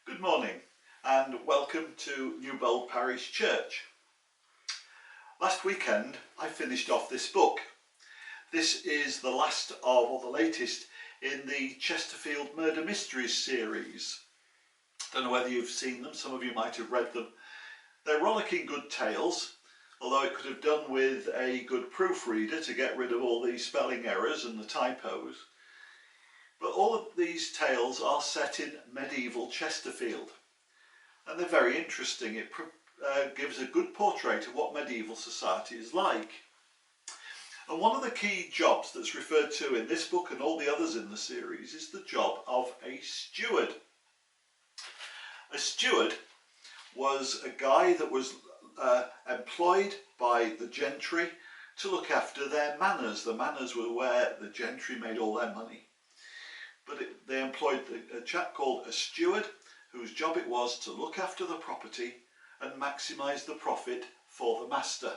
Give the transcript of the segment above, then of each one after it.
Good morning and welcome to Newbold Parish Church. Last weekend I finished off this book. This is the last of, or the latest, in the Chesterfield Murder Mysteries series. Don't know whether you've seen them, some of you might have read them. They're rollicking good tales, although it could have done with a good proofreader to get rid of all the spelling errors and the typos. But all of these tales are set in medieval Chesterfield, and they're very interesting. It gives a good portrait of what medieval society is like. And one of the key jobs that's referred to in this book and all the others in the series is the job of a steward. A steward was a guy that was employed by the gentry to look after their manors. The manors were where the gentry made all their money. But they employed a chap called a steward, whose job it was to look after the property and maximise the profit for the master.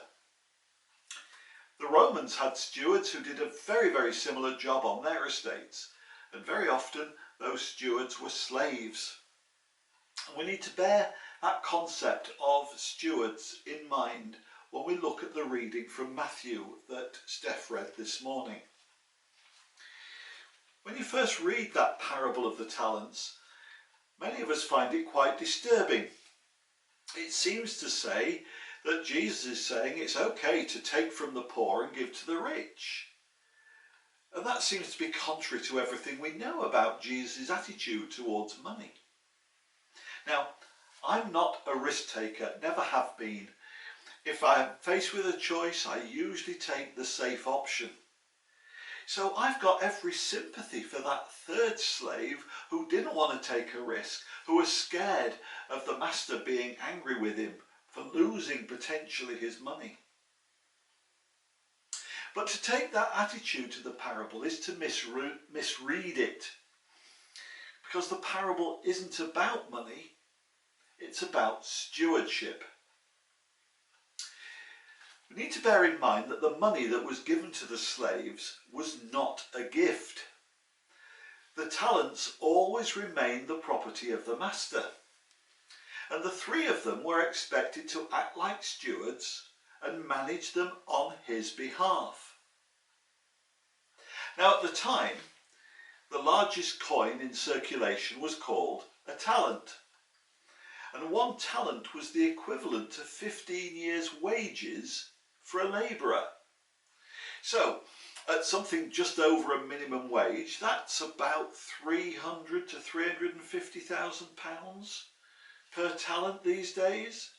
The Romans had stewards who did a very similar job on their estates, and very often those stewards were slaves. And we need to bear that concept of stewards in mind when we look at the reading from Matthew that Steph read this morning. When you first read that parable of the talents, many of us find it quite disturbing. It seems to say that Jesus is saying it's okay to take from the poor and give to the rich. And that seems to be contrary to everything we know about Jesus' attitude towards money. Now, I'm not a risk taker, never have been. If I'm faced with a choice, I usually take the safe option. So I've got every sympathy for that third slave who didn't want to take a risk, who was scared of the master being angry with him for losing potentially his money. But to take that attitude to the parable is to misread it. Because the parable isn't about money, it's about stewardship. We need to bear in mind that the money that was given to the slaves was not a gift. The talents always remained the property of the master, and the three of them were expected to act like stewards and manage them on his behalf. Now, at the time, the largest coin in circulation was called a talent, and 1 talent was the equivalent to 15 years' wages for a labourer. So, at something just over a minimum wage, that's about £300,000 to £350,000 per talent these days.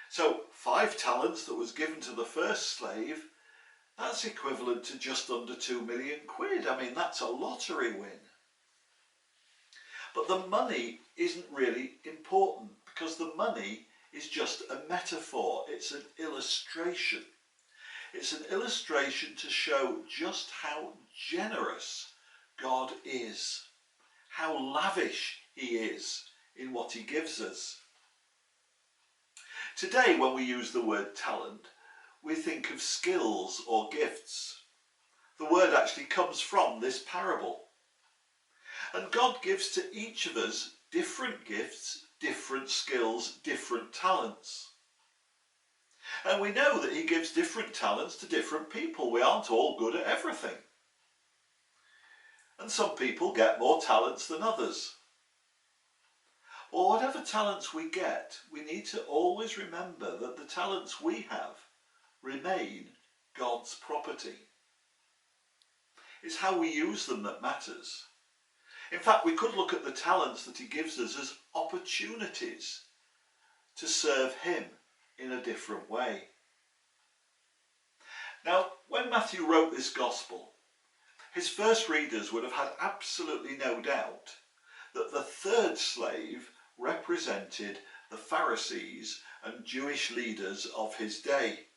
So 5 talents that was given to the first slave, that's equivalent to just under £2 million. I mean, that's a lottery win. But the money isn't really important, because the money is just a metaphor. It's an illustration. It's an illustration to show just how generous God is, how lavish he is in what he gives us. Today, when we use the word talent, we think of skills or gifts. The word actually comes from this parable. And God gives to each of us different gifts, different skills, different talents. And we know that he gives different talents to different people. We aren't all good at everything. And some people get more talents than others. Or whatever talents we get, we need to always remember that the talents we have remain God's property. It's how we use them that matters. In fact, we could look at the talents that he gives us as opportunities to serve him in a different way. Now, when Matthew wrote this gospel, his first readers would have had absolutely no doubt that the third slave represented the Pharisees and Jewish leaders of his day.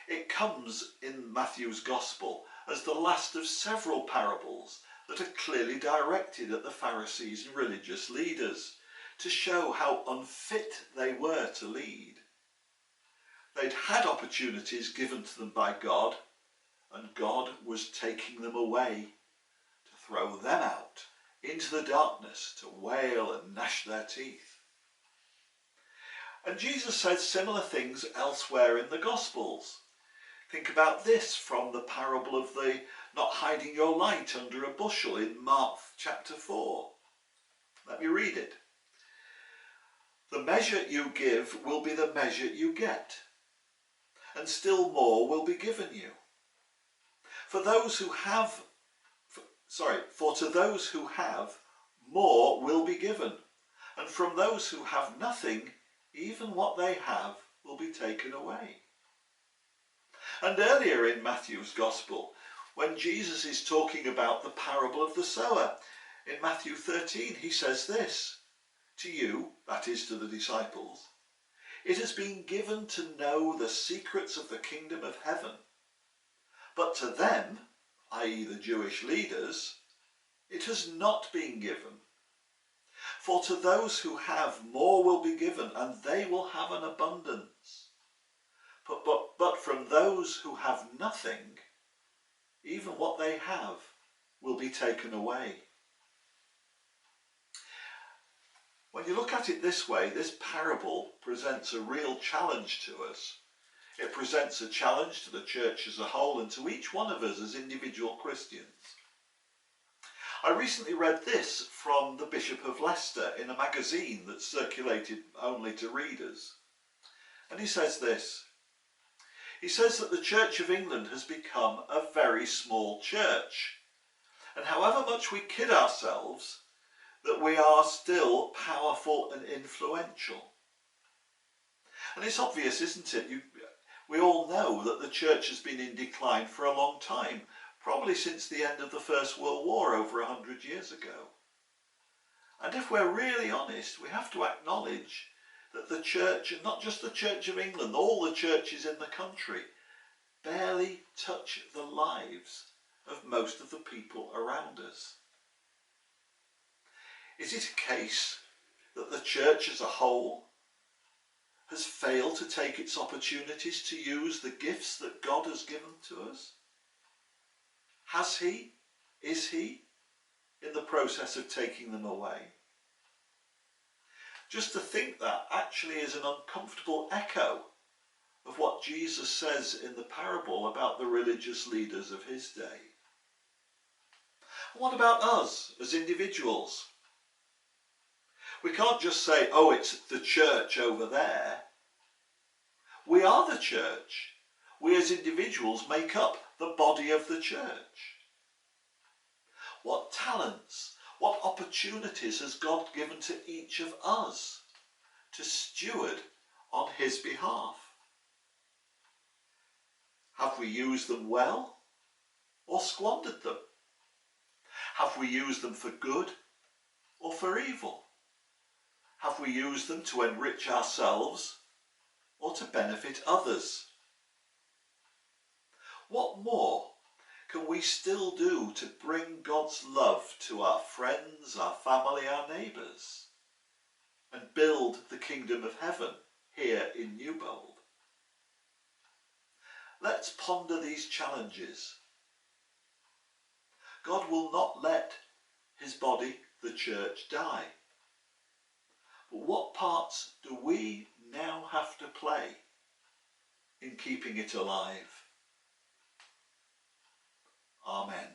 It comes in Matthew's gospel as the last of several parables that are clearly directed at the Pharisees and religious leaders, to show how unfit they were to lead. They'd had opportunities given to them by God, and God was taking them away to throw them out into the darkness to wail and gnash their teeth. And Jesus says similar things elsewhere in the Gospels. Think about this from the parable of the not hiding your light under a bushel in Mark chapter 4. Let me read it. The measure you give will be the measure you get, and still more will be given you. For to those who have, more will be given, and from those who have nothing, even what they have will be taken away. And earlier in Matthew's Gospel, when Jesus is talking about the parable of the sower, in Matthew 13, he says this, to you, that is to the disciples, it has been given to know the secrets of the kingdom of heaven. But to them, i.e. the Jewish leaders, it has not been given. For to those who have, more will be given, and they will have an abundance. But from those who have nothing, even what they have will be taken away. When you look at it this way, this parable presents a real challenge to us. It presents a challenge to the church as a whole and to each one of us as individual Christians. I recently read this from the Bishop of Leicester in a magazine that circulated only to readers. And he says this. He says that the Church of England has become a very small church. And however much we kid ourselves, that we are still powerful and influential. And it's obvious, isn't it? We all know that the church has been in decline for a long time, probably since the end of the First World War over 100 years ago. And if we're really honest, we have to acknowledge that the church, and not just the Church of England, all the churches in the country, barely touch the lives of most of the people around us. Is it a case that the church as a whole has failed to take its opportunities to use the gifts that God has given to us? Has he? Is he in the process of taking them away? Just to think that actually is an uncomfortable echo of what Jesus says in the parable about the religious leaders of his day. What about us as individuals? We can't just say, oh, it's the church over there. We are the church. We as individuals make up the body of the church. What talents, what opportunities has God given to each of us to steward on his behalf? Have we used them well or squandered them? Have we used them for good or for evil? Have we used them to enrich ourselves or to benefit others? What more can we still do to bring God's love to our friends, our family, our neighbours, and build the kingdom of heaven here in Newbold? Let's ponder these challenges. God will not let his body, the church, die. But what parts do we now have to play in keeping it alive? Amen.